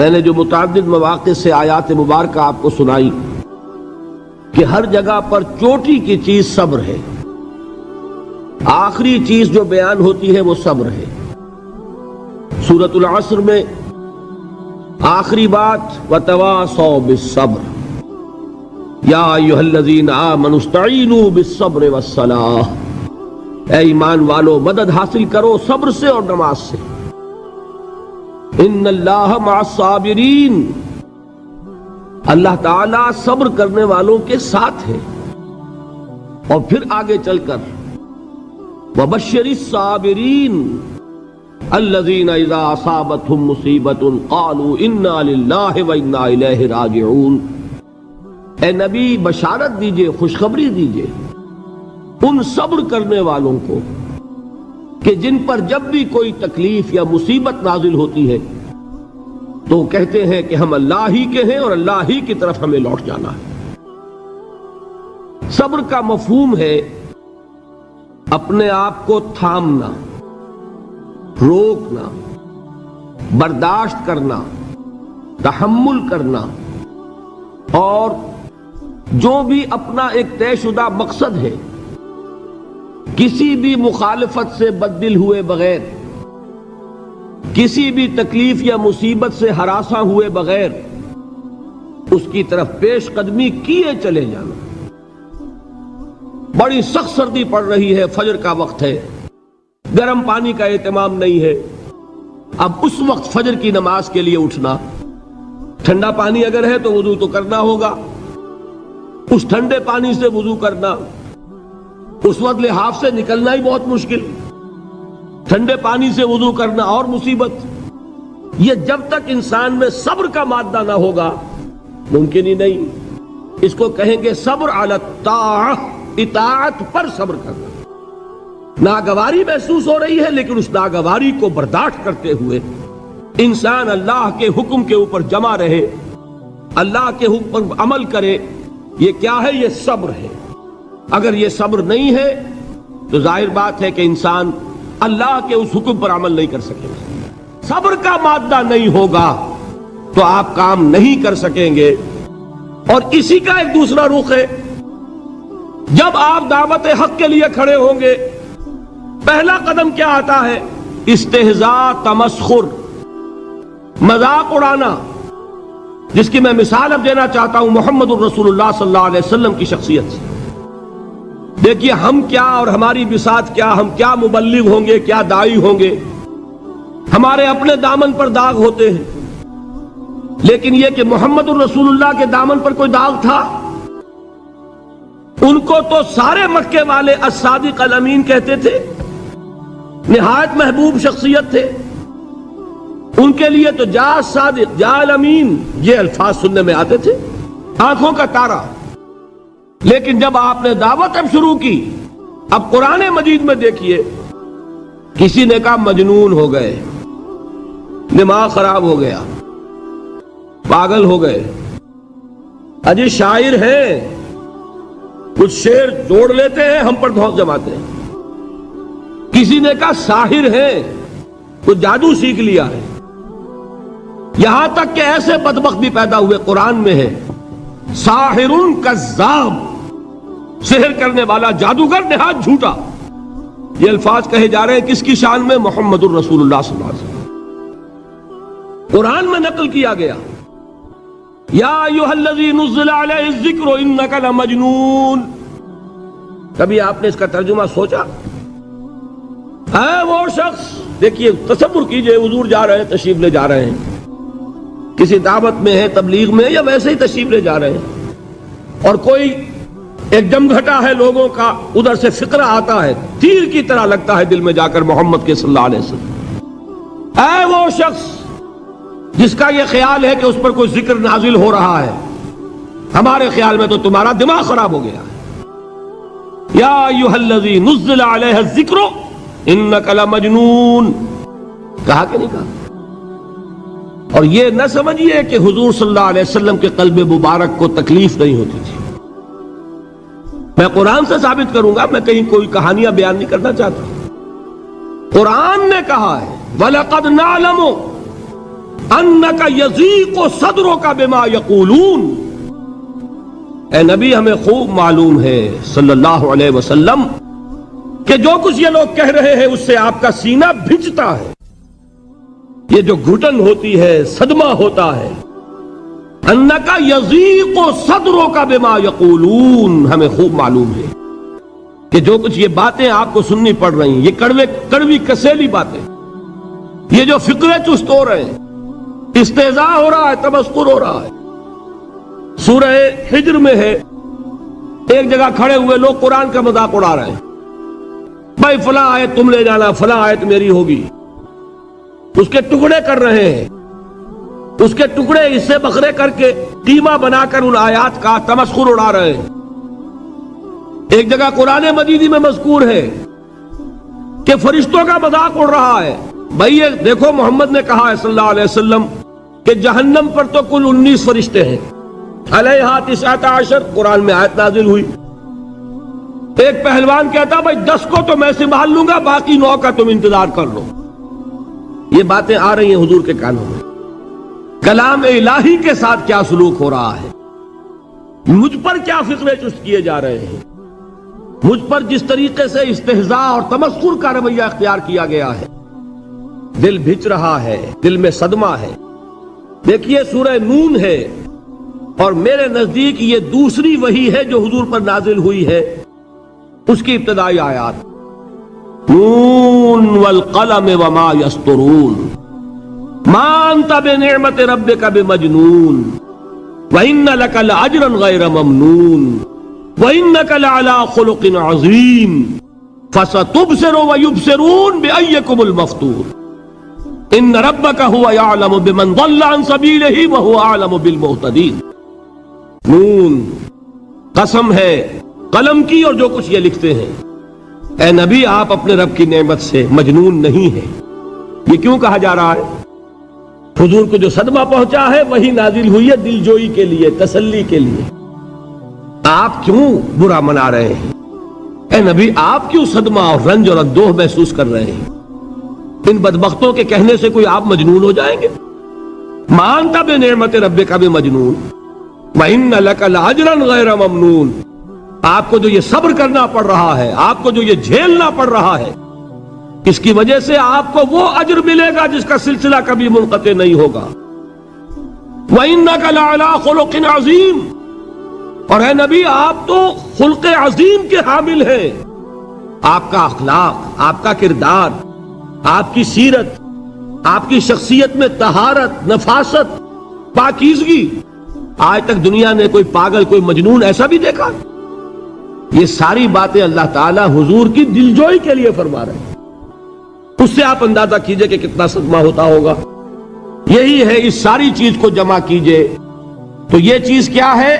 میں نے جو متعدد مواقع سے آیات مبارکہ آپ کو سنائی کہ ہر جگہ پر چوٹی کی چیز صبر ہے، آخری چیز جو بیان ہوتی ہے وہ صبر ہے۔ سورۃ العصر میں آخری بات وَتَوَاصَوْا بِالصَّبْرِ یا ایھا الذین آمنوا استعینوا بالصبر والصلاۃ، اے ایمان والو مدد حاصل کرو صبر سے اور نماز سے۔ ان اللہ مع الصابرین، اللہ تعالیٰ صبر کرنے والوں کے ساتھ ہے۔ اور پھر آگے چل کر وبشر الصابرین الذین اذا اصابتهم مصیبۃ قالوا انا للہ وانا الیہ راجعون، اے نبی بشارت دیجئے، خوشخبری دیجئے ان صبر کرنے والوں کو کہ جن پر جب بھی کوئی تکلیف یا مصیبت نازل ہوتی ہے تو کہتے ہیں کہ ہم اللہ ہی کے ہیں اور اللہ ہی کی طرف ہمیں لوٹ جانا ہے۔ صبر کا مفہوم ہے اپنے آپ کو تھامنا، روکنا، برداشت کرنا، تحمل کرنا، اور جو بھی اپنا ایک طے شدہ مقصد ہے کسی بھی مخالفت سے بددل ہوئے بغیر، کسی بھی تکلیف یا مصیبت سے ہراساں ہوئے بغیر اس کی طرف پیش قدمی کیے چلے جانا۔ بڑی سخت سردی پڑ رہی ہے، فجر کا وقت ہے، گرم پانی کا اہتمام نہیں ہے، اب اس وقت فجر کی نماز کے لیے اٹھنا، ٹھنڈا پانی اگر ہے تو وضو تو کرنا ہوگا، اس ٹھنڈے پانی سے وضو کرنا، اس وقت لحاف سے نکلنا ہی بہت مشکل، ٹھنڈے پانی سے وضو کرنا اور مصیبت۔ یہ جب تک انسان میں صبر کا مادہ نہ ہوگا ممکن ہی نہیں۔ اس کو کہیں گے صبر علی الطاعہ، اطاعت پر صبر کرنا۔ ناگواری محسوس ہو رہی ہے لیکن اس ناگواری کو برداشت کرتے ہوئے انسان اللہ کے حکم کے اوپر جمع رہے، اللہ کے حکم پر عمل کرے۔ یہ کیا ہے؟ یہ صبر ہے۔ اگر یہ صبر نہیں ہے تو ظاہر بات ہے کہ انسان اللہ کے اس حکم پر عمل نہیں کر سکے گا۔ صبر کا مادہ نہیں ہوگا تو آپ کام نہیں کر سکیں گے۔ اور اسی کا ایک دوسرا رخ ہے، جب آپ دعوت حق کے لیے کھڑے ہوں گے پہلا قدم کیا آتا ہے؟ استہزاء، تمسخر، مذاق اڑانا، جس کی میں مثال اب دینا چاہتا ہوں محمد الرسول اللہ صلی اللہ علیہ وسلم کی شخصیت سے۔ دیکھیے ہم کیا اور ہماری بساط کیا، ہم کیا مبلغ ہوں گے، کیا داعی ہوں گے، ہمارے اپنے دامن پر داغ ہوتے ہیں، لیکن یہ کہ محمد الرسول اللہ کے دامن پر کوئی داغ تھا؟ ان کو تو سارے مکے والے الصادق الامین کہتے تھے، نہایت محبوب شخصیت تھے، ان کے لیے تو جا صادق جا الامین یہ الفاظ سننے میں آتے تھے، آنکھوں کا تارا۔ لیکن جب آپ نے دعوت اب شروع کی، اب قرآن مجید میں دیکھیے کسی نے کہا مجنون ہو گئے، دماغ خراب ہو گیا، پاگل ہو گئے، اجی شاعر ہیں، کچھ شعر جوڑ لیتے ہیں ہم پر دھوس جماتے ہیں۔ کسی نے کہا ساحر ہیں، کچھ جادو سیکھ لیا ہے، یہاں تک کہ ایسے بدبخت بھی پیدا ہوئے، قرآن میں ہے ساحر کذاب، سحر کرنے والا جادوگر نہایت جھوٹا۔ یہ الفاظ کہے جا رہے ہیں کس کی شان میں؟ محمد الرسول اللہ صلی اللہ علیہ وسلم۔ قرآن میں نقل کیا گیا یا ایھا الذی نزل علیہ الذکر انک لمجنون۔ کبھی آپ نے اس کا ترجمہ سوچا؟ ہے وہ شخص، دیکھیے تصور کیجئے حضور جا رہے ہیں، تشریف لے جا رہے ہیں، کسی دعوت میں ہے، تبلیغ میں، یا ویسے ہی تشریف لے جا رہے ہیں، اور کوئی ایک جمگھٹا ہے لوگوں کا، ادھر سے فقرہ آتا ہے، تیر کی طرح لگتا ہے دل میں جا کر محمد کے صلی اللہ علیہ وسلم۔ اے وہ شخص جس کا یہ خیال ہے کہ اس پر کوئی ذکر نازل ہو رہا ہے، ہمارے خیال میں تو تمہارا دماغ خراب ہو گیا ہے۔ یا ایھا الذی نزل علیہ الذکر انک لمجنون، کہا کہ نہیں کہا؟ اور یہ نہ سمجھیے کہ حضور صلی اللہ علیہ وسلم کے قلب مبارک کو تکلیف نہیں ہوتی تھی۔ میں قرآن سے ثابت کروں گا، میں کہیں کوئی کہانیاں بیان نہیں کرنا چاہتا۔ قرآن نے کہا ہے وَلَقَدْ نَعْلَمُ انک یضیق صدرک بما یقولون، اے نبی ہمیں خوب معلوم ہے صلی اللہ علیہ وسلم کہ جو کچھ یہ لوگ کہہ رہے ہیں اس سے آپ کا سینہ بھجتا ہے، یہ جو گھٹن ہوتی ہے، صدمہ ہوتا ہے۔ انک یضیق صدرک بما یقولون، ہمیں خوب معلوم ہے کہ جو کچھ یہ باتیں آپ کو سننی پڑ رہی ہیں، یہ کڑوی کسیلی باتیں، یہ جو فقرے چست ہو رہے ہیں، استہزاء ہو رہا ہے، تمسخر ہو رہا ہے۔ سورہ ہجر میں ہے، ایک جگہ کھڑے ہوئے لوگ قرآن کا مذاق اڑا رہے ہیں، بھائی فلاں آیت تم لے جانا، فلاں آیت میری ہوگی، اس کے ٹکڑے کر رہے ہیں، اس کے ٹکڑے حصے بکھرے کر کے قیمہ بنا کر ان آیات کا تمسخر اڑا رہے ہیں۔ ایک جگہ قرآن مجید میں مذکور ہے کہ فرشتوں کا مذاق اڑ رہا ہے، بھائی یہ دیکھو محمد نے کہا ہے صلی اللہ علیہ وسلم کہ جہنم پر تو کل 19 فرشتے ہیں، علیہا 19 قرآن میں آیت نازل ہوئی۔ ایک پہلوان کہتا بھائی 10 کو تو میں سنبھال لوں گا، باقی 9 کا تم انتظار کر لو۔ یہ باتیں آ رہی ہیں حضور کے کانوں میں، کلام الہی کے ساتھ کیا سلوک ہو رہا ہے، مجھ پر کیا فقرے چست کیے جا رہے ہیں، مجھ پر جس طریقے سے استہزاء اور تمسخر کا رویہ اختیار کیا گیا ہے، دل بھج رہا ہے، دل میں صدمہ ہے۔ دیکھیے سورہ نون ہے، اور میرے نزدیک یہ دوسری وحی ہے جو حضور پر نازل ہوئی ہے، اس کی ابتدائی آیات، نون والقلم وما یسطرون ما انت بنعمت ربک بمجنون وَإِنَّ لَكَ لَأَجْرًا غَيْرَ مَمْنُونٍ وَإِنَّكَ لَعَلَىٰ خُلُقٍ عَظِيمٍ فَسَتُبْصِرُ وَيُبْصِرُونَ بِأَيِّكُمُ الْمَفْتُونُ إِنَّ رَبَّكَ هُوَ يَعْلَمُ بِمَنْ ضَلَّ عَنْ سَبِيلِهِ وَهُوَ أَعْلَمُ بِالْمُهْتَدِينَ۔ نون، قسم ہے قلم کی اور جو کچھ یہ لکھتے ہیں۔ اے نبی آپ اپنے رب کی نعمت سے مجنون نہیں ہیں۔ یہ کیوں کہا جا رہا ہے؟ حضور کو جو صدمہ پہنچا ہے وہی نازل ہوئی ہے دل جوئی کے لیے، تسلی کے لیے۔ آپ کیوں برا منا رہے ہیں؟ اے نبی آپ کیوں صدمہ اور رنج اور اندوہ محسوس کر رہے ہیں؟ ان بدبختوں کے کہنے سے کوئی آپ مجنون ہو جائیں گے؟ مانتا بے نعمت ربک بمجنون وَإِنَّ لَكَ لَأَجْرًا غَيْرَ مَمْنُونٍ۔ آپ کو جو یہ صبر کرنا پڑ رہا ہے، آپ کو جو یہ جھیلنا پڑ رہا ہے، اس کی وجہ سے آپ کو وہ اجر ملے گا جس کا سلسلہ کبھی منقطع نہیں ہوگا۔ وَإِنَّكَ لَعَلَىٰ خُلُقٍ عَظِيمٍ، اور اے نبی آپ تو خلق عظیم کے حامل ہیں۔ آپ کا اخلاق، آپ کا کردار، آپ کی سیرت، آپ کی شخصیت میں طہارت، نفاست، پاکیزگی، آج تک دنیا نے کوئی پاگل، کوئی مجنون ایسا بھی دیکھا؟ یہ ساری باتیں اللہ تعالیٰ حضور کی دلجوئی کے لیے فرما رہے ہیں۔ اس سے آپ اندازہ کیجئے کہ کتنا صدمہ ہوتا ہوگا۔ یہی ہے، اس ساری چیز کو جمع کیجئے تو یہ چیز کیا ہے؟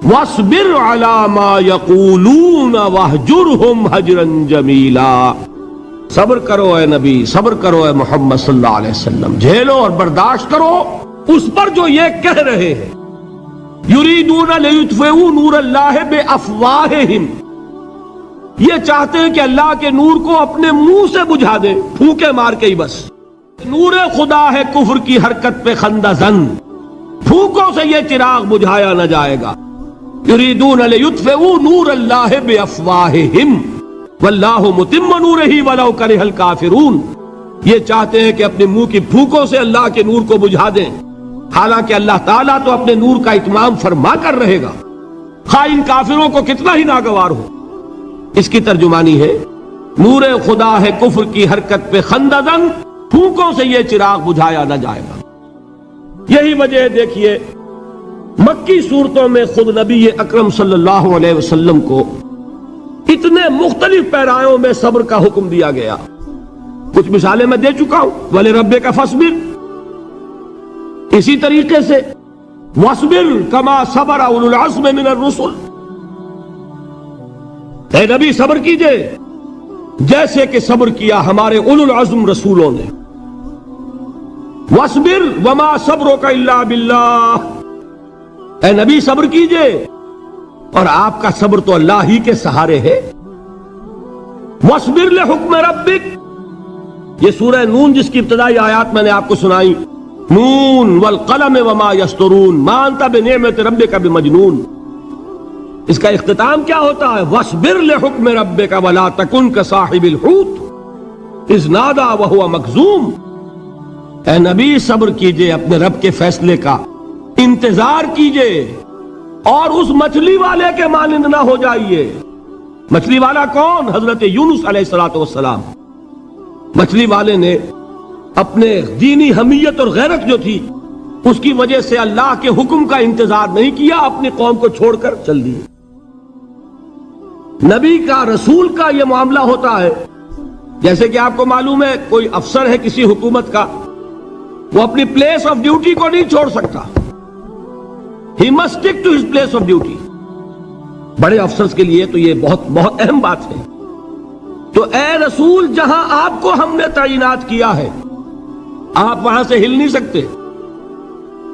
وَاصْبِرْ عَلَىٰ مَا يَقُولُونَ وَاهْجُرْهُمْ هَجْرًا جَمِيلًا۔ صبر کرو اے نبی، صبر کرو اے محمد صلی اللہ علیہ وسلم، جھیلو اور برداشت کرو اس پر جو یہ کہہ رہے ہیں۔ یریدون لیطفئوا نور اللہ بافواہہم، یہ چاہتے ہیں کہ اللہ کے نور کو اپنے منہ سے بجھا دیں، پھونکے مار کے ہی بس۔ نور خدا ہے کفر کی حرکت پہ خندہ زن، پھونکوں سے یہ چراغ بجھایا نہ جائے گا۔ یریدون لیطفئوا نور اللہ بافواہہم واللہ متم نورہ ولو کرہ الکافرون، یہ چاہتے ہیں کہ اپنے منہ کی پھونکوں سے اللہ کے نور کو بجھا دیں، حالانکہ اللہ تعالیٰ تو اپنے نور کا اتمام فرما کر رہے گا، خواہ ان کافروں کو کتنا ہی ناگوار ہو۔ اس کی ترجمانی ہے نور خدا ہے کفر کی حرکت پہ خندہ زن، پھونکوں سے یہ چراغ بجھایا نہ جائے گا۔ یہی وجہ دیکھیے مکی صورتوں میں خود نبی اکرم صلی اللہ علیہ وسلم کو اتنے مختلف پیرایوں میں صبر کا حکم دیا گیا۔ کچھ مثالیں میں دے چکا ہوں، وَلِرَبِّكَ فَاصْبِرْ، اسی طریقے سے وَاصْبِرْ كَمَا صَبَرَ أُولُو الْعَزْمِ مِنَ الرُّسُلِ، اے نبی صبر کیجئے جیسے کہ صبر کیا ہمارے اولو العزم رسولوں نے۔ وَاصْبِرْ وَمَا صَبْرُكَ إِلَّا بِاللَّهِ، اے نبی صبر کیجئے اور آپ کا صبر تو اللہ ہی کے سہارے ہے۔ وَاصْبِرْ لِحُكْمِ رَبِّكَ، یہ سورہ نون جس کی ابتدائی آیات میں نے آپ کو سنائی، نون والقلم وما یسطرون ما انت بنعمت ربک بمجنون. اس کا اختتام کیا ہوتا ہے؟ وَاصْبِرْ لِحُکْمِ رَبِّكَ وَلَا تَكُنْ كَصَاحِبِ الْحُوتِ اِذْ نَادَىٰ وَهُوَ مَكْظُومٌ. اے نبی صبر کیجئے اپنے رب کے فیصلے کا، انتظار کیجئے اور اس مچھلی والے کے مانند نہ ہو جائیے. مچھلی والا کون؟ حضرت یونس علیہ السلام. مچھلی والے نے اپنے دینی حمیت اور غیرت جو تھی اس کی وجہ سے اللہ کے حکم کا انتظار نہیں کیا، اپنی قوم کو چھوڑ کر چل دیے. نبی کا، رسول کا یہ معاملہ ہوتا ہے. جیسے کہ آپ کو معلوم ہے کوئی افسر ہے کسی حکومت کا، وہ اپنی پلیس آف ڈیوٹی کو نہیں چھوڑ سکتا. He must stick to his place of duty. بڑے افسرز کے لیے تو یہ بہت بہت اہم بات ہے. تو اے رسول، جہاں آپ کو ہم نے تعینات کیا ہے آپ وہاں سے ہل نہیں سکتے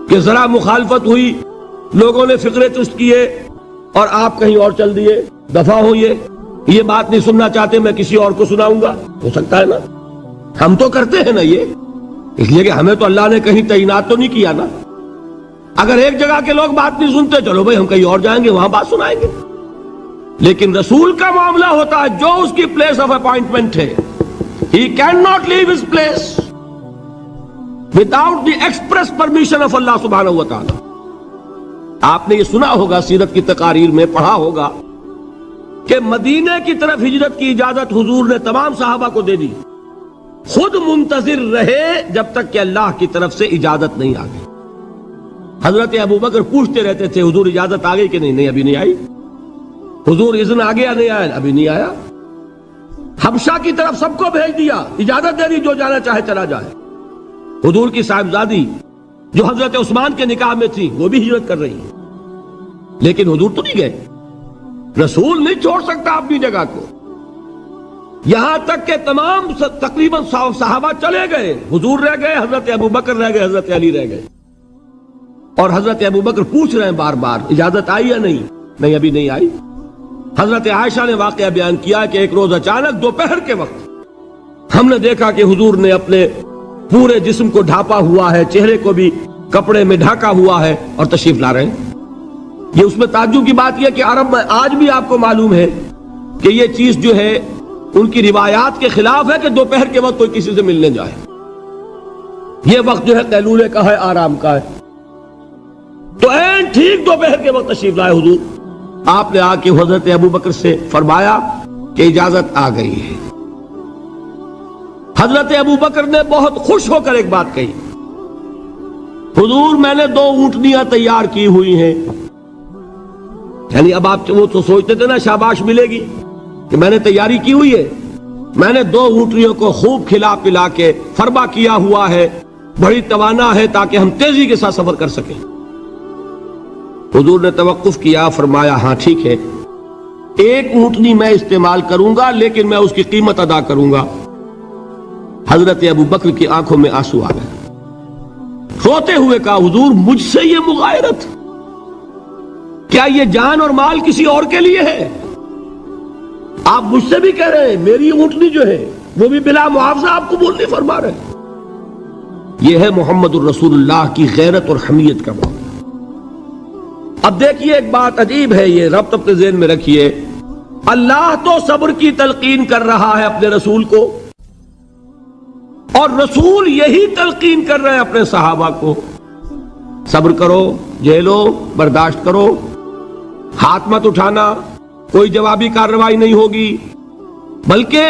کہ ذرا مخالفت ہوئی، لوگوں نے فقرے چست کیے اور آپ کہیں اور چل دیے. دفعہ ہو، یہ بات نہیں سننا چاہتے، میں کسی اور کو سناؤں گا. ہو سکتا ہے نا؟ ہم تو کرتے ہیں نا یہ، اس لیے کہ ہمیں تو اللہ نے کہیں تعینات تو نہیں کیا نا. اگر ایک جگہ کے لوگ بات نہیں سنتے، چلو بھائی ہم کہیں اور جائیں گے، وہاں بات سنائیں گے. لیکن رسول کا معاملہ ہوتا ہے جو اس کی پلیس آف اپوائنٹمنٹ ہے، he cannot leave his place without the express permission of Allah subhanahu wa ta'ala. آپ نے یہ سنا ہوگا، سیرت کی تقاریر میں پڑھا ہوگا کہ مدینے کی طرف ہجرت کی اجازت حضور نے تمام صحابہ کو دے دی. خود منتظر رہے جب تک کہ اللہ کی طرف سے اجازت نہیں آ گئی. حضرت ابو بکر پوچھتے رہتے تھے حضور اجازت آ گئی کہ نہیں؟ نہیں ابھی نہیں آئی. حضور اذن آ گیا؟ نہیں آیا. ابھی نہیں آیا. حبشہ کی طرف سب کو بھیج دیا، اجازت دے دی جو جانا چاہے چلا جائے. حضور کی صاحبزادی جو حضرت عثمان کے نکاح میں تھی وہ بھی ہجرت کر رہی ہیں، لیکن حضور تو نہیں گئے. رسول نہیں چھوڑ سکتا اپنی جگہ کو. یہاں تک کہ تمام تقریباً صحابہ چلے گئے، حضور رہ گئے، حضرت ابو بکر رہ گئے، حضرت علی رہ گئے. اور حضرت ابو بکر پوچھ رہے ہیں بار بار اجازت آئی یا نہیں؟ نہیں ابھی نہیں آئی. حضرت عائشہ نے واقعہ بیان کیا کہ ایک روز اچانک دوپہر کے وقت ہم نے دیکھا کہ حضور نے اپنے پورے جسم کو ڈھانپا ہوا ہے، چہرے کو بھی کپڑے میں ڈھانکا ہوا ہے اور تشریف لا رہے ہیں. یہ اس میں تعجب کی بات یہ کہ عرب میں آج بھی آپ کو معلوم ہے کہ یہ چیز جو ہے ان کی روایات کے خلاف ہے کہ دوپہر کے وقت کوئی کسی سے ملنے جائے. یہ وقت جو ہے قیلولے کا ہے، آرام کا ہے. تو این ٹھیک دوپہر کے وقت تشریف لائے حضور. آپ نے آ کے حضرت ابو بکر سے فرمایا کہ اجازت آ گئی ہے. حضرت ابو بکر نے بہت خوش ہو کر ایک بات کہی، حضور میں نے 2 اونٹنیاں تیار کی ہوئی ہیں. یعنی اب آپ وہ تو سوچتے تھے نا شاباش ملے گی کہ میں نے تیاری کی ہوئی ہے. میں نے 2 اونٹنیوں کو خوب کھلا پلا کے فربا کیا ہوا ہے، بڑی توانا ہے تاکہ ہم تیزی کے ساتھ سفر کر سکیں. حضور نے توقف کیا، فرمایا ہاں ٹھیک ہے، 1 اونٹنی میں استعمال کروں گا لیکن میں اس کی قیمت ادا کروں گا. حضرت ابو بکر کی آنکھوں میں آنسو آ گئے. روتے ہوئے کہا حضور مجھ سے یہ مغایرت، کیا یہ جان اور مال کسی اور کے لیے ہے؟ آپ مجھ سے بھی کہہ رہے ہیں میری اونٹنی جو ہے وہ بھی بلا معاوضہ آپ قبول نہیں فرما رہے. یہ ہے محمد الرسول اللہ کی غیرت اور حمیت کا معاملہ. اب دیکھیے ایک بات عجیب ہے، یہ ربط اپنے ذہن میں رکھیے. اللہ تو صبر کی تلقین کر رہا ہے اپنے رسول کو، اور رسول یہی تلقین کر رہے ہیں اپنے صحابہ کو. صبر کرو، جھیلو، برداشت کرو، ہاتھ مت اٹھانا، کوئی جوابی کارروائی نہیں ہوگی، بلکہ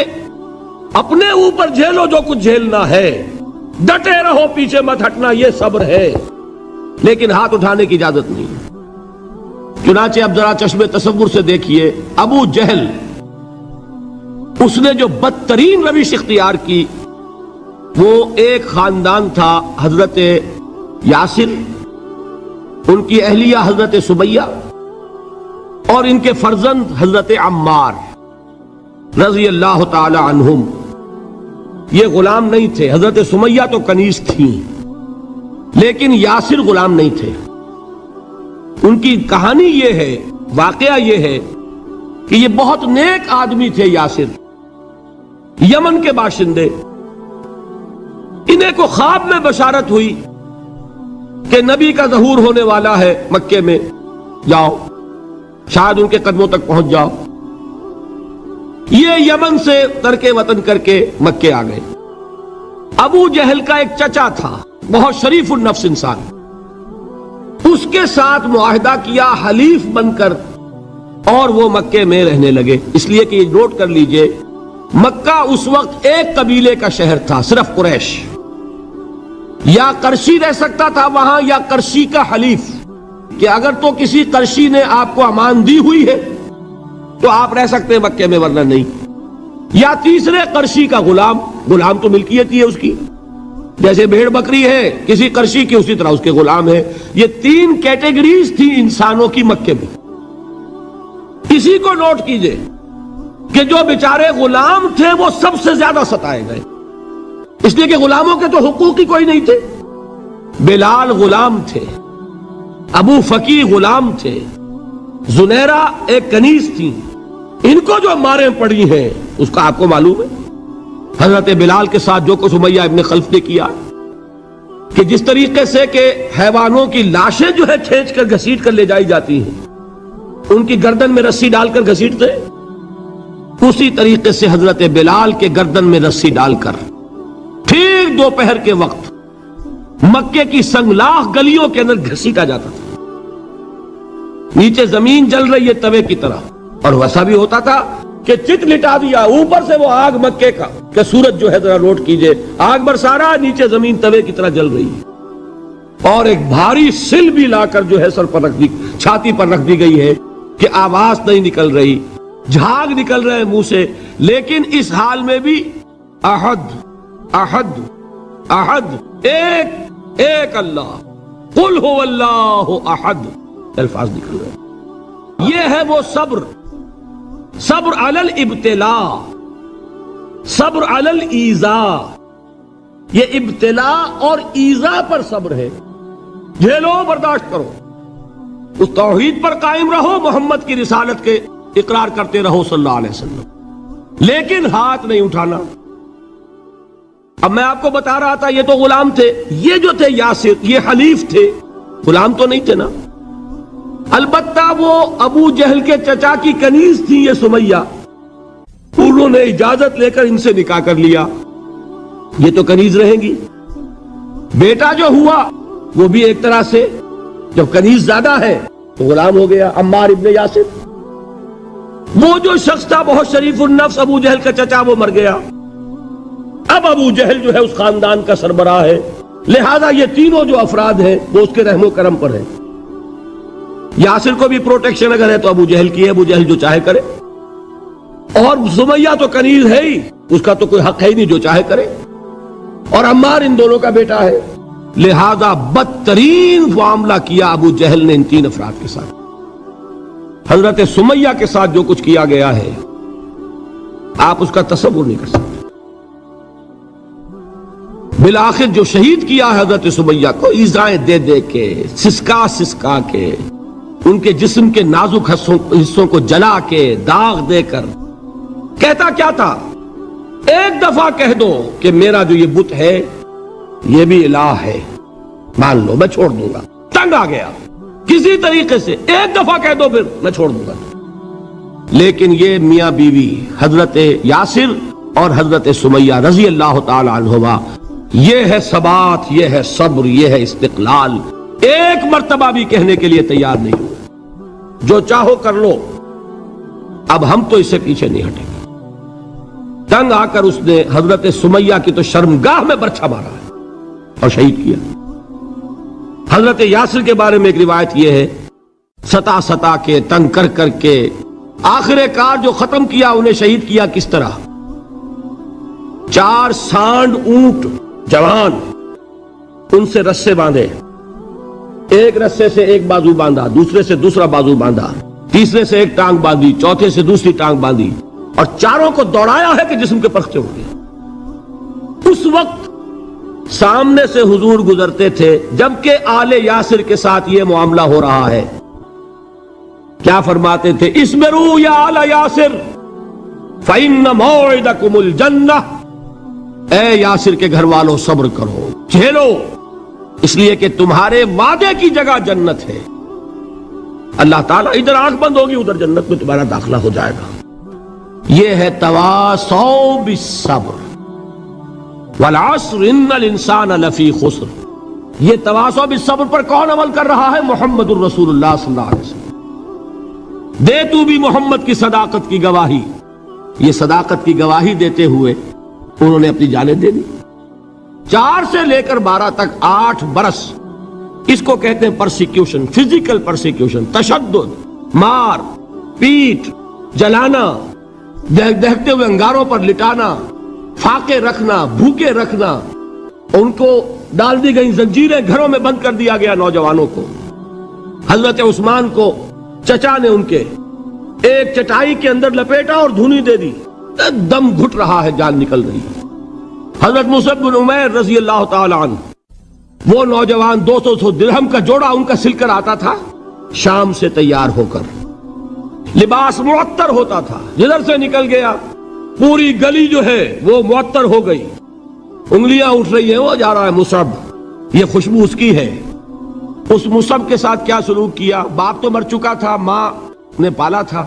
اپنے اوپر جھیلو جو کچھ جھیلنا ہے، ڈٹے رہو، پیچھے مت ہٹنا، یہ صبر ہے. لیکن ہاتھ اٹھانے کی اجازت نہیں. چنانچہ اب ذرا چشم تصور سے دیکھیے، ابو جہل اس نے جو بدترین روش اختیار کی، وہ ایک خاندان تھا حضرت یاسر، ان کی اہلیہ حضرت سمیہ اور ان کے فرزند حضرت عمار رضی اللہ تعالی عنہم. یہ غلام نہیں تھے. حضرت سمیہ تو کنیز تھیں لیکن یاسر غلام نہیں تھے. ان کی کہانی یہ ہے، واقعہ یہ ہے کہ یہ بہت نیک آدمی تھے. یاسر یمن کے باشندے. انہیں کو خواب میں بشارت ہوئی کہ نبی کا ظہور ہونے والا ہے مکے میں، جاؤ شاید ان کے قدموں تک پہنچ جاؤ۔ یہ یمن سے ترک وطن کر کے مکے آ گئے۔ ابو جہل کا ایک چچا تھا، بہت شریف النفس انسان، اس کے ساتھ معاہدہ کیا حلیف بن کر، اور وہ مکے میں رہنے لگے۔ اس لیے کہ یہ نوٹ کر لیجئے، مکہ اس وقت ایک قبیلے کا شہر تھا، صرف قریش۔ یا قرشی رہ سکتا تھا وہاں، یا قرشی کا حلیف، کہ اگر تو کسی قرشی نے آپ کو امان دی ہوئی ہے تو آپ رہ سکتے ہیں مکے میں، ورنہ نہیں۔ یا تیسرے قرشی کا غلام، غلام تو ملکیت ہی ہے اس کی، جیسے بھیڑ بکری ہے کسی قرشی کی، اسی طرح اس کے غلام ہے۔ یہ تین کیٹیگریز تھی انسانوں کی مکے میں۔ اسی کو نوٹ کیجئے کہ جو بیچارے غلام تھے وہ سب سے زیادہ ستائے گئے، اس لیے کہ غلاموں کے تو حقوق ہی کوئی نہیں تھے۔ بلال غلام تھے، ابو فقی غلام تھے، زنیرہ ایک کنیز تھی، ان کو جو ماریں پڑی ہیں اس کا آپ کو معلوم ہے۔ حضرت بلال کے ساتھ جو کچھ امیہ ابن خلف نے کیا، کہ جس طریقے سے کہ حیوانوں کی لاشیں جو ہے کھینچ کر گھسیٹ کر لے جائی جاتی ہیں، ان کی گردن میں رسی ڈال کر گھسیٹتے، اسی طریقے سے حضرت بلال کے گردن میں رسی ڈال کر ٹھیک دوپہر کے وقت مکے کی سنگلاخ گلیوں کے اندر گھسیٹا جاتا تھا۔ نیچے زمین جل رہی ہے توے کی طرح، اور ویسا بھی ہوتا تھا کہ چت لٹا دیا، اوپر سے وہ آگ مکے کا کہ سورج جو ہے ذرا نوٹ کیجئے، آگ برسا رہا، نیچے زمین توے کی طرح جل رہی ہے، اور ایک بھاری سل بھی لا کر جو ہے سر پر رکھ دی، چھاتی پر رکھ دی گئی ہے کہ آواز نہیں نکل رہی، جھاگ نکل رہے منہ سے، لیکن اس حال میں بھی احد احد احد، ایک ایک اللہ، قل هو اللہ احد، الفاظ نکل رہے۔ یہ ہے وہ صبر، صبر علی الابتلاء، صبر علی الایذاء۔ یہ ابتلاء اور ایذاء پر صبر ہے، جھیلو برداشت کرو، اس توحید پر قائم رہو، محمد کی رسالت کے اقرار کرتے رہو صلی اللہ علیہ وسلم، لیکن ہاتھ نہیں اٹھانا۔ اب میں آپ کو بتا رہا تھا یہ تو غلام تھے، یہ جو تھے یاسر، یہ حلیف تھے، غلام تو نہیں تھے نا۔ البتہ وہ ابو جہل کے چچا کی کنیز تھی یہ سمیہ، انہوں نے اجازت لے کر ان سے نکاح کر لیا، یہ تو کنیز رہیں گی۔ بیٹا جو ہوا وہ بھی ایک طرح سے جب کنیز زیادہ ہے تو غلام ہو گیا، عمار ابن یاسر۔ وہ جو شخص تھا بہت شریف النفس ابو جہل کا چچا، وہ مر گیا۔ اب ابو جہل جو ہے اس خاندان کا سربراہ ہے، لہذا یہ تینوں جو افراد ہیں وہ اس کے رحم و کرم پر ہیں۔ یاسر کو بھی پروٹیکشن اگر ہے تو ابو جہل کی ہے، ابو جہل جو چاہے کرے، اور سمیہ تو کنیز ہے ہی، اس کا تو کوئی حق ہے ہی نہیں، جو چاہے کرے، اور عمار ان دونوں کا بیٹا ہے، لہذا بدترین معاملہ کیا ابو جہل نے ان تین افراد کے ساتھ۔ حضرت سمیہ کے ساتھ جو کچھ کیا گیا ہے آپ اس کا تصور نہیں کر سکتے۔ بالآخر جو شہید کیا ہے حضرت سمیہ کو، ایذائیں دے دے کے، سسکا سسکا کے، ان کے جسم کے نازک حصوں کو جلا کے، داغ دے کر، کہتا کیا تھا، ایک دفعہ کہہ دو کہ میرا جو یہ بت ہے یہ بھی الہ ہے، مان لو میں چھوڑ دوں گا۔ تنگ آ گیا، کسی طریقے سے ایک دفعہ کہہ دو پھر میں چھوڑ دوں گا۔ لیکن یہ میاں بیوی حضرت یاسر اور حضرت سمیہ رضی اللہ تعالی عنہما، یہ ہے ثبات، یہ ہے صبر، یہ ہے استقلال، ایک مرتبہ بھی کہنے کے لیے تیار نہیں ہوئے، جو چاہو کر لو، اب ہم تو اس سے پیچھے نہیں ہٹیں گے۔ تنگ آ کر اس نے حضرت سمیہ کی تو شرمگاہ میں برچھا مارا ہے اور شہید کیا۔ حضرت یاسر کے بارے میں ایک روایت یہ ہے، ستا ستا کے، تنگ کر کر کے، آخر کار جو ختم کیا، انہیں شہید کیا کس طرح، 4 سانڈ اونٹ جوان، ان سے رسے باندھے، ایک رسے سے ایک بازو باندھا، دوسرے سے دوسرا بازو باندھا، تیسرے سے ایک ٹانگ باندھی، چوتھے سے دوسری ٹانگ باندھی، اور چاروں کو دوڑایا ہے کہ جسم کے پرخچے ہو گئے۔ اس وقت سامنے سے حضور گزرتے تھے جبکہ آل یاسر کے ساتھ یہ معاملہ ہو رہا ہے، کیا فرماتے تھے، اسبروا یا آل یاسر فإن موعدکم الجنہ، اے یاسر کے گھر والوں صبر کرو، جھیلو، اس لیے کہ تمہارے وعدے کی جگہ جنت ہے. اللہ تعالیٰ ادھر آنکھ بند ہوگی ادھر جنت میں تمہارا داخلہ ہو جائے گا. یہ ہے تواصوا بالصبر والعصر ان الانسان لفی خسر. یہ تواصوا بالصبر پر کون عمل کر رہا ہے؟ محمد الرسول اللہ صلی اللہ علیہ وسلم. دے تو بھی محمد کی صداقت کی گواہی. یہ صداقت کی گواہی دیتے ہوئے انہوں نے اپنی جانیں دے دی. 4 سے لے کر 12 تک 8 برس اس کو کہتے ہیں پرسیکیوشن، فزیکل پرسیکیوشن، تشدد، مار پیٹ، جلانا، دہتے ہوئے انگاروں پر لٹانا، فاقے رکھنا، بھوکے رکھنا. ان کو ڈال دی گئی زنجیریں، گھروں میں بند کر دیا گیا نوجوانوں کو. حضرت عثمان کو چچا نے ان کے ایک چٹائی کے اندر لپیٹا اور دھونی دے دی. دم گھٹ رہا ہے، جان نکل رہی ہے. حضرت مصعب بن عمیر رضی اللہ تعالی عنہ، وہ نوجوان 200 درہم کا جوڑا ان کا سل کر آتا تھا شام سے تیار ہو کر. لباس معطر ہوتا تھا، جدھر سے نکل گیا پوری گلی جو ہے وہ معطر ہو گئی. انگلیاں اٹھ رہی ہیں، وہ جا رہا ہے مصعب، یہ خوشبو اس کی ہے. اس مصعب کے ساتھ کیا سلوک کیا؟ باپ تو مر چکا تھا، ماں نے پالا تھا،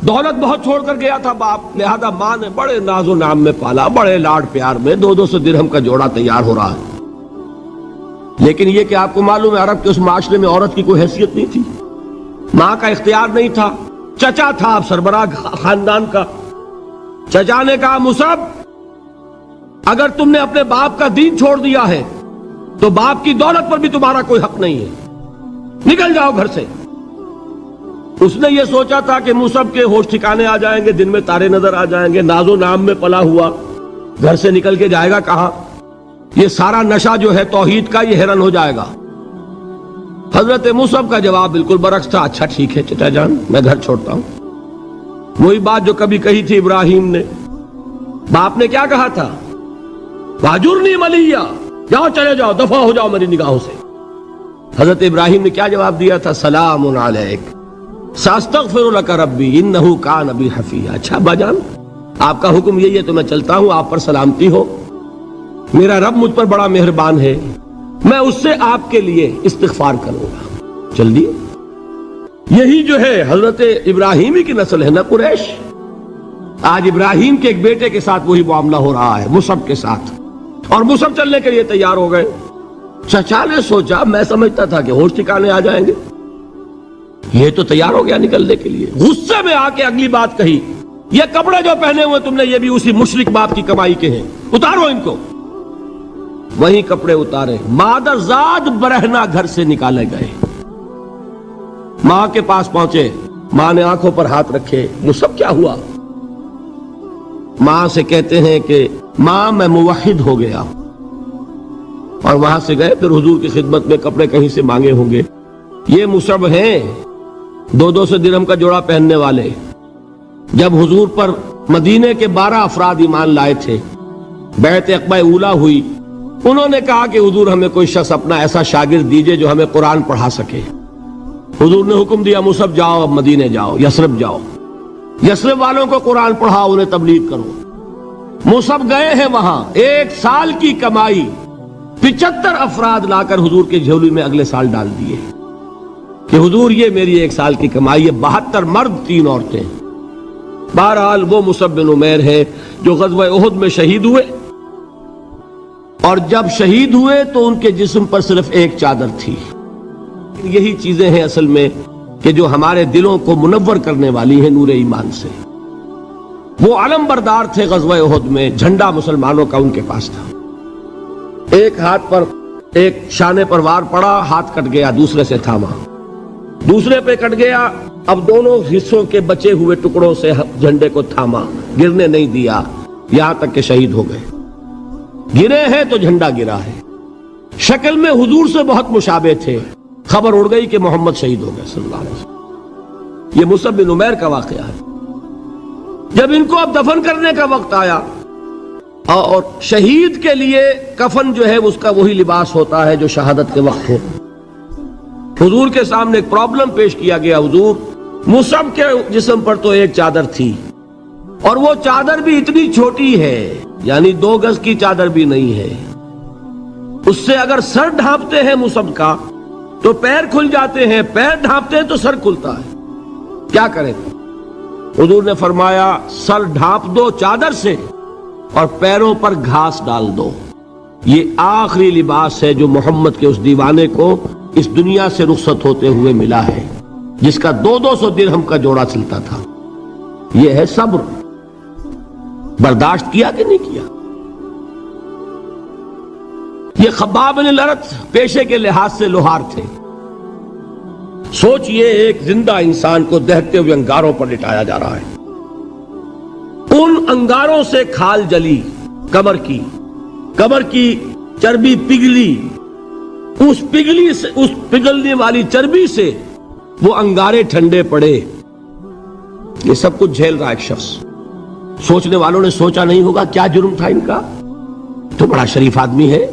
دولت بہت چھوڑ کر گیا تھا باپ، لہذا ماں نے بڑے ناز و نام میں پالا، بڑے لاڈ پیار میں. 200 درہم کا جوڑا تیار ہو رہا ہے. لیکن یہ کہ آپ کو معلوم ہے عرب کے اس معاشرے میں عورت کی کوئی حیثیت نہیں تھی، ماں کا اختیار نہیں تھا. چچا تھا اب سربراہ خاندان کا. چچا نے کہا مصعب اگر تم نے اپنے باپ کا دین چھوڑ دیا ہے تو باپ کی دولت پر بھی تمہارا کوئی حق نہیں ہے، نکل جاؤ گھر سے. اس نے یہ سوچا تھا کہ مصعب کے ہوش ٹھکانے آ جائیں گے، دن میں تارے نظر آ جائیں گے، ناز و نام میں پلا ہوا گھر سے نکل کے جائے گا کہاں؟ یہ سارا نشہ جو ہے توحید کا یہ ہرن ہو جائے گا. حضرت مصعب کا جواب بالکل برعکس تھا. اچھا ٹھیک ہے چچا جان، میں گھر چھوڑتا ہوں. وہی بات جو کبھی کہی تھی ابراہیم نے. باپ نے کیا کہا تھا؟ واجرنی ملیہ، جاؤ چلے جاؤ، دفع ہو جاؤ میری نگاہوں سے. حضرت ابراہیم نے کیا جواب دیا تھا؟ سلام علیک ساستغفر لک ربی انہ کان بی حفیہ. اچھا ابا جان آپ کا حکم یہی ہے تو میں چلتا ہوں، آپ پر سلامتی ہو، میرا رب مجھ پر بڑا مہربان ہے، میں اس سے آپ کے لیے استغفار کروں گا. چل دیے. یہی جو ہے حضرت ابراہیمی کی نسل ہے نا قریش. آج ابراہیم کے ایک بیٹے کے ساتھ وہی معاملہ ہو رہا ہے مصعب کے ساتھ، اور مصعب چلنے کے لیے تیار ہو گئے. چچا نے سوچا میں سمجھتا تھا کہ ہوش ٹھکانے آ جائیں گے، یہ تو تیار ہو گیا نکلنے کے لیے. غصے میں آ کے اگلی بات کہی، یہ کپڑے جو پہنے ہوئے تم نے یہ بھی اسی مشرک باپ کی کمائی کے ہیں، اتارو ان کو. وہی کپڑے اتارے، مادر زاد برہنہ گھر سے نکالے گئے. ماں کے پاس پہنچے، ماں نے آنکھوں پر ہاتھ رکھے. مصعب کیا ہوا؟ ماں سے کہتے ہیں کہ ماں میں موحد ہو گیا. اور وہاں سے گئے، پھر حضور کی خدمت میں کپڑے کہیں سے مانگے ہوں گے. یہ مصعب ہیں 200 درہم کا جوڑا پہننے والے. جب حضور پر مدینے کے 12 افراد ایمان لائے تھے، بیعت عقبہ اولا ہوئی، انہوں نے کہا کہ حضور ہمیں کوئی شخص اپنا ایسا شاگرد دیجئے جو ہمیں قرآن پڑھا سکے. حضور نے حکم دیا مصعب جاؤ، اب مدینے جاؤ، یثرب جاؤ، یثرب والوں کو قرآن پڑھاؤ، انہیں تبلیغ کرو. مصعب گئے ہیں وہاں، 1 سال کی کمائی 75 افراد لا کر حضور کے جھولی میں اگلے سال ڈال دیے کہ حضور یہ میری 1 سال کی کمائی ہے. 72 مرد 3 عورتیں. بہرحال وہ مصعب بن عمیر ہے جو غزوہ احد میں شہید ہوئے، اور جب شہید ہوئے تو ان کے جسم پر صرف ایک چادر تھی. یہی چیزیں ہیں اصل میں کہ جو ہمارے دلوں کو منور کرنے والی ہیں نور ایمان سے. وہ علم بردار تھے غزوہ احد میں، جھنڈا مسلمانوں کا ان کے پاس تھا. ایک ہاتھ پر ایک شانے پر وار پڑا، ہاتھ کٹ گیا، دوسرے سے تھاما، دوسرے پہ کٹ گیا، اب دونوں حصوں کے بچے ہوئے ٹکڑوں سے جھنڈے کو تھاما، گرنے نہیں دیا، یہاں تک کہ شہید ہو گئے. گرے ہیں تو جھنڈا گرا ہے. شکل میں حضور سے بہت مشابہ تھے. خبر اڑ گئی کہ محمد شہید ہو گئے صلی اللہ علیہ وسلم. یہ مصعب بن عمیر کا واقعہ ہے. جب ان کو اب دفن کرنے کا وقت آیا، اور شہید کے لیے کفن جو ہے اس کا وہی لباس ہوتا ہے جو شہادت کے وقت ہو، حضور کے سامنے ایک پرابلم پیش کیا گیا. حضور مصعب کے جسم پر تو ایک چادر تھی، اور وہ چادر بھی اتنی چھوٹی ہے، یعنی 2 گز کی چادر بھی نہیں ہے. اس سے اگر سر ڈھانپتے ہیں مصحف کا تو پیر کھل جاتے ہیں، پیر ڈھانپتے ہیں تو سر کھلتا ہے، کیا کریں؟ حضور نے فرمایا سر ڈھانپ دو چادر سے اور پیروں پر گھاس ڈال دو۔ یہ آخری لباس ہے جو محمد کے اس دیوانے کو اس دنیا سے رخصت ہوتے ہوئے ملا ہے، جس کا 200 درہم کا جوڑا چلتا تھا۔ یہ ہے صبر۔ برداشت کیا کہ نہیں کیا؟ یہ خباب بن الارت پیشے کے لحاظ سے لوہار تھے۔ سوچئے ایک زندہ انسان کو دہتے ہوئے انگاروں پر لٹایا جا رہا ہے، ان انگاروں سے کھال جلی، کمر کی چربی پگھلی، اس پگھلنے والی چربی سے وہ انگارے ٹھنڈے پڑے۔ یہ سب کچھ جھیل رہا ایک شخص۔ سوچنے والوں نے سوچا نہیں ہوگا کیا جرم تھا ان کا؟ تو بڑا شریف آدمی ہے،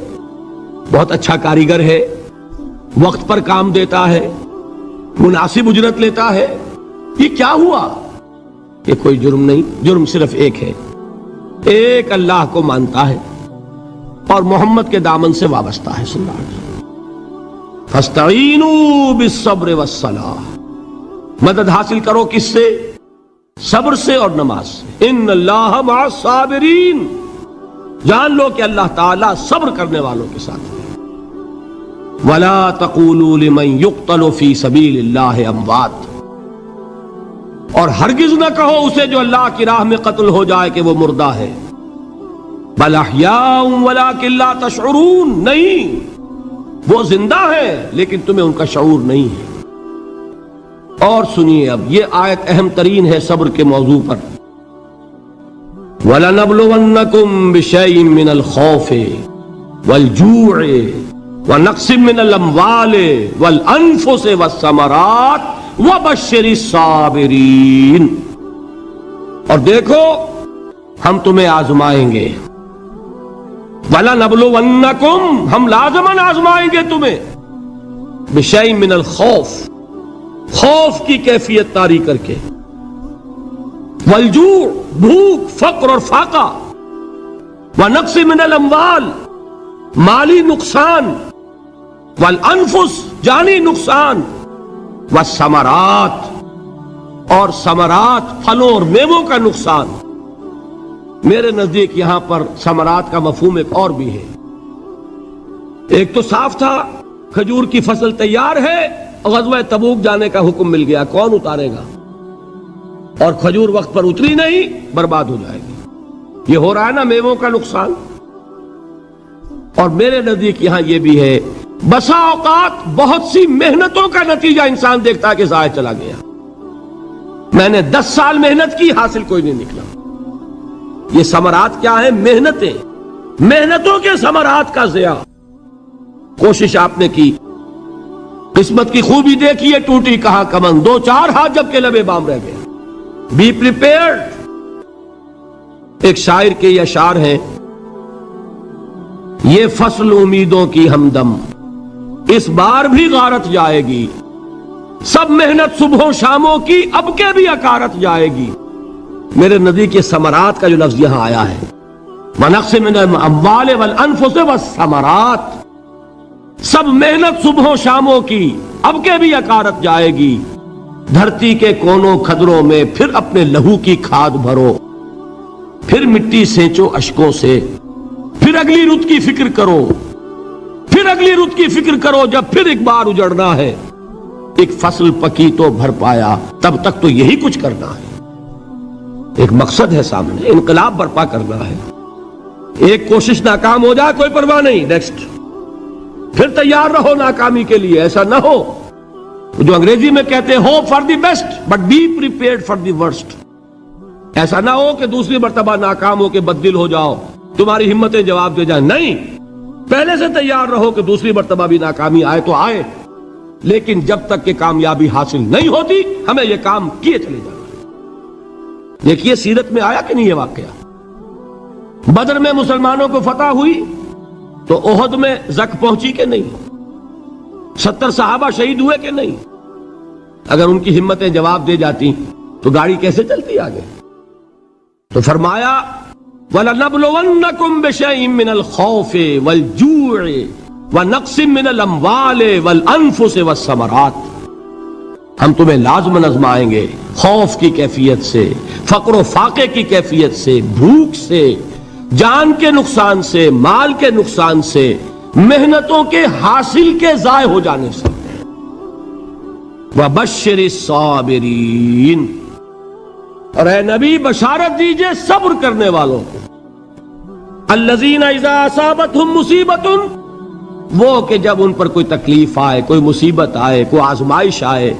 بہت اچھا کاریگر ہے، وقت پر کام دیتا ہے، مناسب اجرت لیتا ہے، یہ کیا ہوا؟ یہ کوئی جرم نہیں، جرم صرف ایک ہے، ایک اللہ کو مانتا ہے اور محمد کے دامن سے وابستہ ہے صلی اللہ علیہ وسلم۔ فاستعینوا بالصبر والصلاۃ، مدد حاصل کرو کس سے؟ صبر سے اور نماز سے۔ ان اللہ مع الصابرین، جان لو کہ اللہ تعالیٰ صبر کرنے والوں کے ساتھ ہے۔ ولا تقولوا لمن يقتل في سبيل الله اموات، اور ہرگز نہ کہو اسے جو اللہ کی راہ میں قتل ہو جائے کہ وہ مردہ ہے۔ بل احیاء ولکن لا تشعرون، نہیں، وہ زندہ ہے لیکن تمہیں ان کا شعور نہیں ہے۔ اور سنیے اب یہ آیت اہم ترین ہے صبر کے موضوع پر۔ وَلَنَبْلُوَنَّكُمْ بِشَيْءٍ مِّنَ الْخَوْفِ وَالْجُوعِ وَنَقْصٍ مِّنَ الْأَمْوَالِ وَالْأَنفُسِ وَالثَّمَرَاتِ وَبَشِّرِ الصَّابِرِينَ، اور دیکھو ہم تمہیں آزمائیں گے۔ وَلَنَبْلُوَنَّكُمْ، ہم لازماً آزمائیں گے تمہیں، بِشَيْءٍ مِّنَ الْخَوْفِ، خوف کی کیفیت طاری کر کے، والجوع، بھوک، فقر اور فاقہ، ونقص من الاموال، مالی نقصان، والانفس، جانی نقصان، والثمرات، اور ثمرات، پھلوں اور میووں کا نقصان۔ میرے نزدیک یہاں پر ثمرات کا مفہوم ایک اور بھی ہے۔ ایک تو صاف تھا کھجور کی فصل تیار ہے، غزوہ تبوک جانے کا حکم مل گیا، کون اتارے گا؟ اور کھجور وقت پر اتری نہیں، برباد ہو جائے گی۔ یہ ہو رہا ہے نا میووں کا نقصان۔ اور میرے نزدیک یہاں یہ بھی ہے، بسا اوقات بہت سی محنتوں کا نتیجہ انسان دیکھتا ہے کہ ضائع چلا گیا، میں نے 10 سال محنت کی، حاصل کوئی نہیں نکلا۔ یہ ثمرات کیا ہے؟ محنتیں، محنتوں کے ثمرات کا ضیاع۔ کوشش آپ نے کی، قسمت کی خوبی دیکھیے، ٹوٹی کہاں کمن، 2-4 ہاتھ جب کے لبے بام رہ گئے۔ Be prepared. ایک شاعر کے یہ اشعار ہیں، یہ فصل امیدوں کی ہمدم اس بار بھی غارت جائے گی، سب محنت صبح و شاموں کی اب کے بھی اکارت جائے گی۔ میرے نزدیک یہ ثمرات کا جو لفظ یہاں آیا ہے، وَنَقْصٍ مِّنَ الْأَمْوَالِ وَالْأَنفُسِ وَالثَّمَرَاتِ، سب محنت صبح و شاموں کی اب کے بھی اکارت جائے گی۔ دھرتی کے کونوں کھدروں میں پھر اپنے لہو کی کھاد بھرو، پھر مٹی سینچو اشکوں سے، پھر اگلی رت کی فکر کرو، پھر اگلی رت کی فکر کرو، جب پھر ایک بار اجڑنا ہے۔ ایک فصل پکی تو بھر پایا، تب تک تو یہی کچھ کرنا ہے۔ ایک مقصد ہے سامنے، انقلاب برپا کرنا ہے۔ ایک کوشش ناکام ہو جائے کوئی پرواہ نہیں، نیکسٹ، پھر تیار رہو ناکامی کے لیے۔ ایسا نہ ہو جو انگریزی میں کہتے ہیں hope for the best but be prepared for the worst. ایسا نہ ہو کہ دوسری مرتبہ ناکام ہو کے بددل ہو جاؤ، تمہاری ہمتیں جواب دے جائیں، نہیں، پہلے سے تیار رہو کہ دوسری مرتبہ بھی ناکامی آئے تو آئے، لیکن جب تک کہ کامیابی حاصل نہیں ہوتی ہمیں یہ کام کیے چلے جانا ہے۔ دیکھیے سیرت میں آیا کہ نہیں یہ واقعہ؟ بدر میں مسلمانوں کو فتح ہوئی تو احد میں زک پہنچی کہ نہیں؟ 70 صحابہ شہید ہوئے کہ نہیں؟ اگر ان کی ہمتیں جواب دے جاتی تو گاڑی کیسے چلتی آگے؟ تو فرمایا وَلَنَبْلُوَنَّكُمْ بِشَيْءٍ مِّنَ الْخَوْفِ وَالْجُوعِ وَنَقْصٍ مِّنَ الْأَمْوَالِ وَالْأَنفُسِ وَالثَّمَرَاتِ، ہم تمہیں لازم آزمائیں گے خوف کی کیفیت سے، فقر و فاقے کی کیفیت سے، بھوک سے، جان کے نقصان سے، مال کے نقصان سے، محنتوں کے حاصل کے ضائع ہو جانے سے۔ وَبَشِّرِ الصَّابِرِينَ، اور اے نبی بشارت دیجئے صبر کرنے والوں کو۔ الَّذِينَ إِذَا أَصَابَتْهُمْ مُصِيبَةٌ، وہ کہ جب ان پر کوئی تکلیف آئے، کوئی مصیبت آئے، کوئی آزمائش آئے،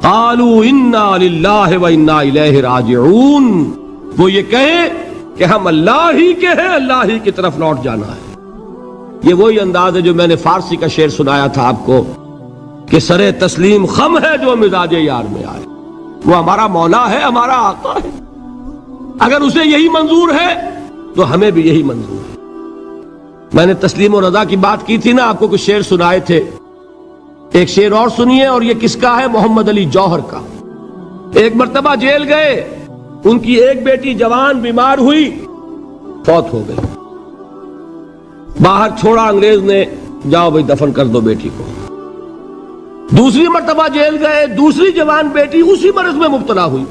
قَالُوا إِنَّا لِلَّهِ وَإِنَّا إِلَيْهِ رَاجِعُونَ، وہ یہ کہیں کہ ہم اللہ ہی کے ہیں، اللہ ہی کی طرف لوٹ جانا ہے۔ یہ وہی انداز ہے جو میں نے فارسی کا شعر سنایا تھا آپ کو کہ سرے تسلیم خم ہے جو مزاج یار میں آئے۔ وہ ہمارا مولا ہے، ہمارا آقا ہے، اگر اسے یہی منظور ہے تو ہمیں بھی یہی منظور ہے۔ میں نے تسلیم و رضا کی بات کی تھی نا، آپ کو کچھ شعر سنائے تھے، ایک شعر اور سنیے، اور یہ کس کا ہے؟ محمد علی جوہر کا۔ ایک مرتبہ جیل گئے، ان کی ایک بیٹی جوان بیمار ہوئی، فوت ہو گئی، باہر چھوڑا انگریز نے، جاؤ بھائی دفن کر دو بیٹی کو۔ دوسری مرتبہ جیل گئے، دوسری جوان بیٹی اسی مرض میں مبتلا ہوئی،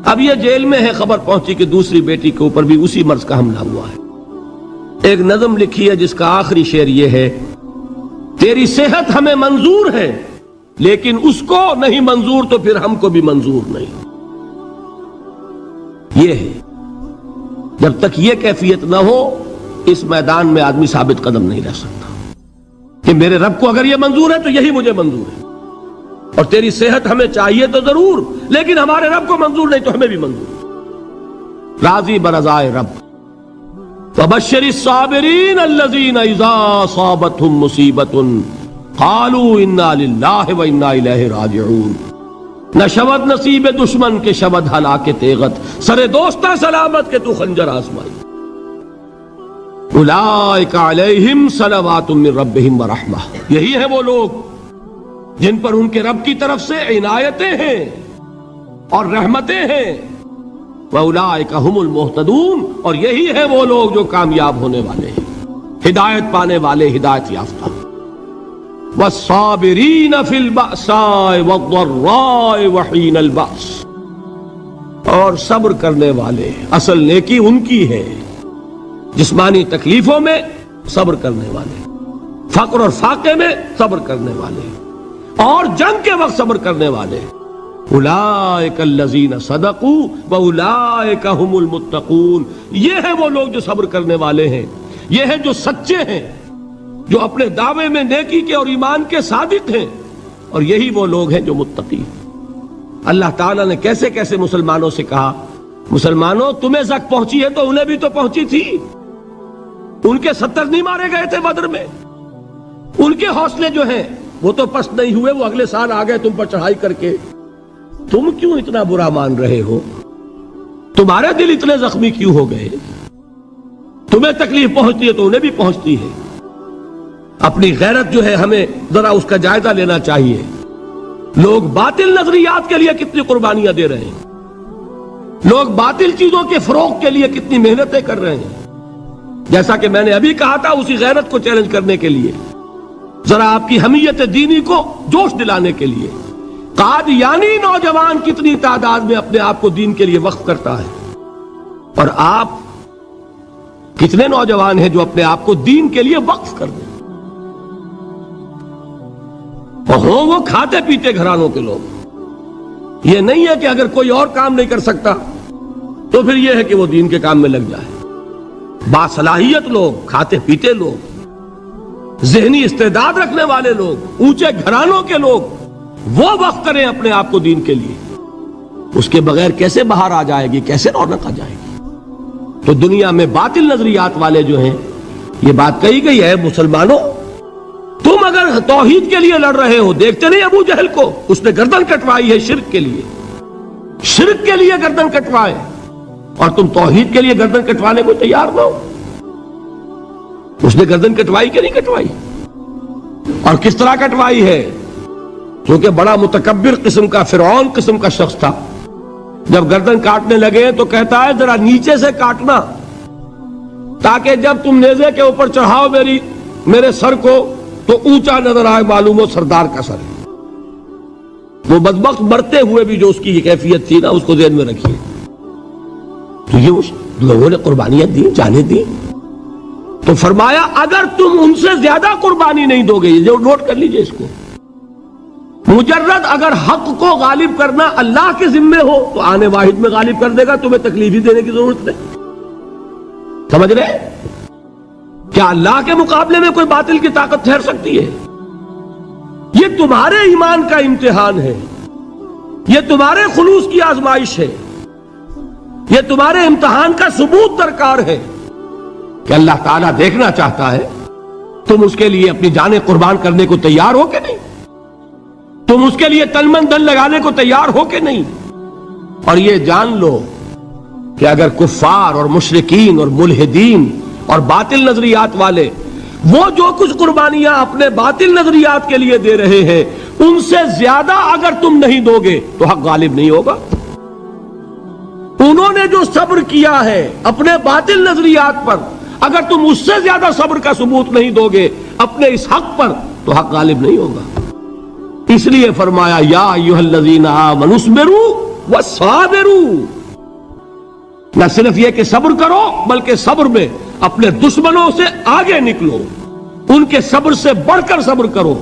اب یہ جیل میں ہے، خبر پہنچی کہ دوسری بیٹی کے اوپر بھی اسی مرض کا حملہ ہوا ہے۔ ایک نظم لکھی ہے جس کا آخری شعر یہ ہے، تیری صحت ہمیں منظور ہے لیکن اس کو نہیں منظور تو پھر ہم کو بھی منظور نہیں۔ یہ ہے، جب تک یہ کیفیت نہ ہو اس میدان میں آدمی ثابت قدم نہیں رہ سکتا کہ میرے رب کو اگر یہ منظور ہے تو یہی مجھے منظور ہے، اور تیری صحت ہمیں چاہیے تو ضرور، لیکن ہمارے رب کو منظور نہیں تو ہمیں بھی منظور ہے۔ راضی برضائے رب۔ وَبَشِّرِ الصَّابِرِينَ الَّذِينَ إِذَا أَصَابَتْهُمْ مُصِيبَةٌ قَالُوا إِنَّا لِلَّهِ وَإِنَّا إِلَيْهِ رَاجِعُونَ، نہ شود نصیب دشمن کے شود ہلاک تیغت، سر دوستہ سلامت کے تو خنجر آزمائی۔ اولئک علیہم صلوات من ربہم ورحمہ، یہی ہے وہ لوگ جن پر ان کے رب کی طرف سے عنایتیں ہیں اور رحمتیں ہیں۔ وَأُولَئِكَ هُمُ الْمُهْتَدُونَ، اور یہی ہے وہ لوگ جو کامیاب ہونے والے ہیں، ہدایت پانے والے، ہدایت یافتہ۔ وَالصَّابِرِينَ فِي الْبَأْسَاءِ وَالضَّرَّاءِ وَحِينَ الْبَأْسِ، اور صبر کرنے والے، اصل نیکی ان کی ہے، جسمانی تکلیفوں میں صبر کرنے والے، فقر اور فاقے میں صبر کرنے والے، اور جنگ کے وقت صبر کرنے والے۔ اولئک الذین صدقوا واولئک هم المتقون، یہ ہے وہ لوگ جو صبر کرنے والے ہیں، یہ ہے جو سچے ہیں، جو اپنے دعوے میں نیکی کے اور ایمان کے صادق ہیں، اور یہی وہ لوگ ہیں جو متقی ہیں۔ اللہ تعالیٰ نے کیسے کیسے مسلمانوں سے کہا، مسلمانوں تمہیں زک پہنچی ہے تو انہیں بھی تو پہنچی تھی، ان کے 70 نہیں مارے گئے تھے بدر میں، ان کے حوصلے جو ہیں وہ تو پست نہیں ہوئے، وہ اگلے سال آ گئے تم پر چڑھائی کر کے، تم کیوں اتنا برا مان رہے ہو؟ تمہارے دل اتنے زخمی کیوں ہو گئے؟ تمہیں تکلیف پہنچتی ہے تو انہیں بھی پہنچتی ہے۔ اپنی غیرت جو ہے ہمیں ذرا اس کا جائزہ لینا چاہیے۔ لوگ باطل نظریات کے لیے کتنی قربانیاں دے رہے ہیں، لوگ باطل چیزوں کے فروغ کے لیے کتنی محنتیں کر رہے ہیں۔ جیسا کہ میں نے ابھی کہا تھا، اسی غیرت کو چیلنج کرنے کے لیے، ذرا آپ کی حمیت دینی کو جوش دلانے کے لیے، قادیانی نوجوان کتنی تعداد میں اپنے آپ کو دین کے لیے وقف کرتا ہے، اور آپ کتنے نوجوان ہیں جو اپنے آپ کو دین کے لیے وقف کر دیں، اور ہوں وہ کھاتے پیتے گھرانوں کے لوگ۔ یہ نہیں ہے کہ اگر کوئی اور کام نہیں کر سکتا تو پھر یہ ہے کہ وہ دین کے کام میں لگ جائے۔ باصلاحیت لوگ، کھاتے پیتے لوگ، ذہنی استعداد رکھنے والے لوگ، اونچے گھرانوں کے لوگ، وہ وقف کریں اپنے آپ کو دین کے لیے۔ اس کے بغیر کیسے باہر آ جائے گی، کیسے رونق آ جائے گی؟ تو دنیا میں باطل نظریات والے جو ہیں، یہ بات کہی گئی ہے، مسلمانوں تم اگر توحید کے لیے لڑ رہے ہو، دیکھتے نہیں ابو جہل کو، اس نے گردن کٹوائی ہے شرک کے لیے، شرک کے لیے گردن کٹوائے، اور تم توحید کے لیے گردن کٹوانے کو تیار نہ ہو۔ اس نے گردن کٹوائی کہ نہیں کٹوائی؟ اور کس طرح کٹوائی ہے؟ کیونکہ بڑا متکبر قسم کا، فرعون قسم کا شخص تھا، جب گردن کاٹنے لگے تو کہتا ہے ذرا نیچے سے کاٹنا، تاکہ جب تم نیزے کے اوپر چڑھاؤ میری میرے سر کو تو اونچا نظر آئے معلوم ہو سردار کا سر ہے. وہ بدبخت مرتے ہوئے بھی جو اس کی یہ کیفیت تھی نا اس کو ذہن میں رکھیے. تو یہ اس لوگوں نے قربانیاں دی، جانیں دی. تو فرمایا اگر تم ان سے زیادہ قربانی نہیں دو گے، یہ جو نوٹ کر لیجئے اس کو، مجرد اگر حق کو غالب کرنا اللہ کے ذمے ہو تو آنے واحد میں غالب کر دے گا، تمہیں تکلیف ہی دینے کی ضرورت نہیں. سمجھ رہے؟ کیا اللہ کے مقابلے میں کوئی باطل کی طاقت ٹھہر سکتی ہے؟ یہ تمہارے ایمان کا امتحان ہے، یہ تمہارے خلوص کی آزمائش ہے، یہ تمہارے امتحان کا ثبوت درکار ہے کہ اللہ تعالیٰ دیکھنا چاہتا ہے تم اس کے لیے اپنی جانیں قربان کرنے کو تیار ہو کہ نہیں، تم اس کے لیے تن من دھن لگانے کو تیار ہو کہ نہیں. اور یہ جان لو کہ اگر کفار اور مشرکین اور ملحدین اور باطل نظریات والے وہ جو کچھ قربانیاں اپنے باطل نظریات کے لیے دے رہے ہیں ان سے زیادہ اگر تم نہیں دو گے تو حق غالب نہیں ہوگا. انہوں نے جو صبر کیا ہے اپنے باطل نظریات پر، اگر تم اس سے زیادہ صبر کا ثبوت نہیں دو گے اپنے اس حق پر تو حق غالب نہیں ہوگا. اس لیے فرمایا یا ایھا الذین آمنوا اصبروا وصابروا. نہ صرف یہ کہ صبر کرو بلکہ صبر میں اپنے دشمنوں سے آگے نکلو، ان کے صبر سے بڑھ کر صبر کرو.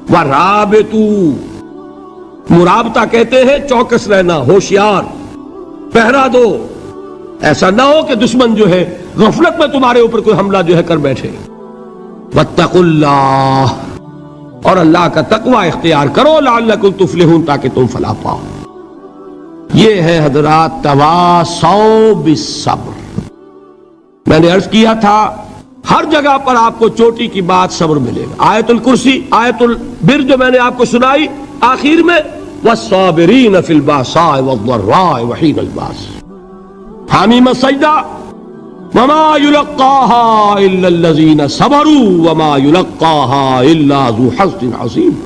وَرَابِطُوا، مرابطہ کہتے ہیں چوکس رہنا، ہوشیار، پہرا دو. ایسا نہ ہو کہ دشمن جو ہے غفلت میں تمہارے اوپر کوئی حملہ جو ہے کر بیٹھے. وَاتَّقُوا اللَّهَ، اور اللہ کا تقوی اختیار کرو، لعلکم تفلحون، تاکہ تم فلاح پاؤ. یہ ہے حضرات تواصوا بالصبر. میں نے عرض کیا تھا ہر جگہ پر آپ کو چوٹی کی بات صبر ملے گا. آیت الکرسی، آیت البر جو میں نے آپ کو سنائی آخر میں والصابرین فی الباساء والضراء وحین الباس. حامیم السجدہ وما یلقاها الا الذین صبروا وما یلقاها الا ذو حظ عظیم.